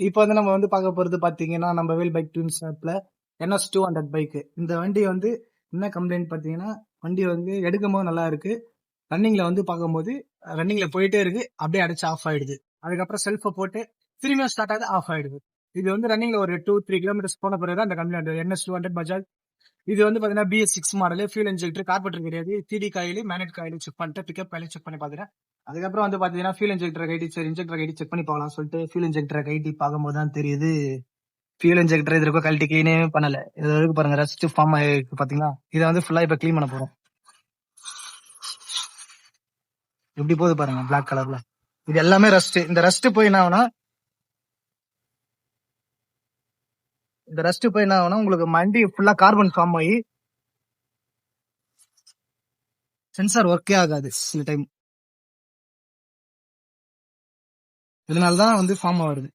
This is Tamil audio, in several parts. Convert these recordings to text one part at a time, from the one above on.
இப்போ வந்து நம்ம வந்து பார்க்க போறது பாத்தீங்கன்னா நம்ம வேல் பைக் ட்வின்ஸ் ஆப்ல NS200 பைக். இந்த வண்டி வந்து என்ன கம்ப்ளைண்ட் பாத்தீங்கன்னா வண்டி வந்து எடுக்கும் போது நல்லா இருக்கு. ரன்னிங்ல வந்து பார்க்கும்போது ரன்னிங்ல போயிட்டே இருக்கு, அப்படியே அடிச்சு ஆஃப் ஆயிடுது. அதுக்கப்புறம் செல்ஃபை போட்டு திரும்பியும் ஸ்டார்ட் ஆகுது, ஆஃப் ஆயிடுது. இது வந்து ரன்னிங்ல ஒரு 2-3 கிலோமீட்டர்ஸ் போன பிறகு அந்த கம்ப்ளைண்ட் NS200 பஜாஜ். இது வந்து பாத்தீங்கன்னா BS6 model, fuel injector, carburettor கிடையாது. TD coil, Manet coil check பண்ணிட்டு பிக்கப் காயில் செக் பண்ணி பாத்துறேன். அதுக்கப்புறம் வந்து பாத்தீங்கன்னா ஃபியூல் இன்ஜெக்டர் கைட்டி, சரி இன்ஜெக்டர் கைட்டி செக் பண்ணி பார்க்கலாம் சொல்லிட்டு ஃபியூல் இன்ஜெக்டர் கைட்டி பார்க்கும்போது தான் தெரியுது ஃபியூல் இன்ஜெக்டர் இது இருக்கும் கழட்டி கிளீனே பண்ணல. இது வரைக்கும் பாருங்க ரஸ்ட் ஃபார்ம் ஆயிருக்கு பாத்தீங்களா. இதை வந்து ஃபுல்லா இப்ப கிளீன் பண்ண போறோம். எப்படி போகுது பாருங்க பிளாக் கலர்ல. இது எல்லாமே ரஸ்ட். இந்த ரஸ்ட் போய் என்ன ஆகும்னா உங்களுக்கு வண்டி ஃபுல்லா கார்பன் ஃபார்ம் ஆகி சென்சார் ஒர்க்கே ஆகாது சில டைம். இதனாலதான் வந்து ஃபார்ம் ஆகுது.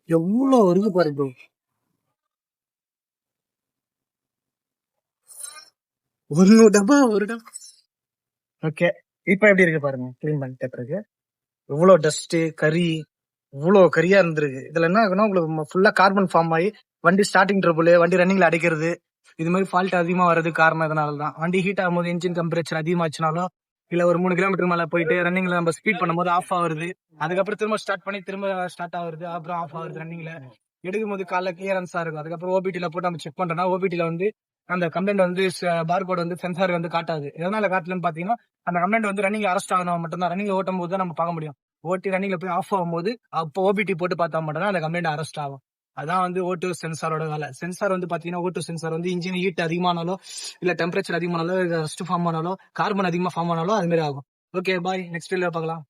எவ்வளவு இருக்கு பாருங்க. ஒரு டப்பா. ஓகே, இப்ப எப்படி இருக்கு பாருங்க. கிளீன் பண்ணிட்ட பிறகு இவ்வளவு டஸ்ட் கறி, இவ்வளவு கரியா இருந்திருக்கு. இதுல என்ன ஆகுனா உங்களுக்கு ஃபுல்லா கார்பன் ஃபார்ம் ஆகி வண்டி ஸ்டார்டிங் ட்ரபிள், வண்டி ரன்னிங்ல அடைக்கிறது, இது மாதிரி ஃபால்ட் அதிகமா வர்றது காரணம் இதனாலதான். வண்டி ஹீட் ஆகும்போது இன்ஜின் டெம்பரேச்சர் அதிகமாச்சுனாலும் இல்ல ஒரு 3 கிலோமீட்டர் மேல போயிட்டு ரன்னிங்ல நம்ம ஸ்பீட் பண்ணும்போது ஆஃப் ஆகுது. அதுக்கப்புறம் திரும்ப ஸ்டார்ட் பண்ணி திரும்ப ஸ்டார்ட் ஆகுது, அப்புறம் ஆஃப் ஆகுது. ரன்னிங்ல எடுக்கும் போது கால கிளியரன்ஸா இருக்கும். அதுக்கப்புறம் ஓபிடில போட்டு நம்ம செக் பண்றோம்னா ஓபிடில வந்து அந்த கம்ப்ளைண்ட் வந்து பார்கோட் வந்து சென்சார் வந்து காட்டாது. எதனால காட்டலன்னு பாத்தீங்கன்னா அந்த கம்ப்ளைண்ட் வந்து ரன்னிங் அரெஸ்ட் ஆகணும் மட்டும்தான். ரன்னிங்ல ஓட்டும் போது தான் நம்ம பார்க்க முடியும். ஓட்டி ரன்னிங்ல போய் ஆஃப் ஆகும்போது அப்போ ஓபிடி போட்டு பார்த்தா மட்டும்தான் அந்த கம்ப்ளைண்ட் அரெஸ்ட் ஆகும். அதான் வந்து ஓட்டு சென்சாரோட வேலை. சென்சார் வந்து பாத்தீங்கன்னா ஓட்டு சென்சார் வந்து இன்ஜின் ஹீட் அதிகமானாலோ இல்ல டெம்பரேச்சர் அதிகமானாலோ ரஸ்ட் ஃபார்ம் ஆனாலோ கார்பன் அதிகமா ஃபார்ம் ஆனாலோ அது மாதிரி ஆகும். ஓகே பாய், நெக்ஸ்ட் வீடியோல பார்க்கலாம்.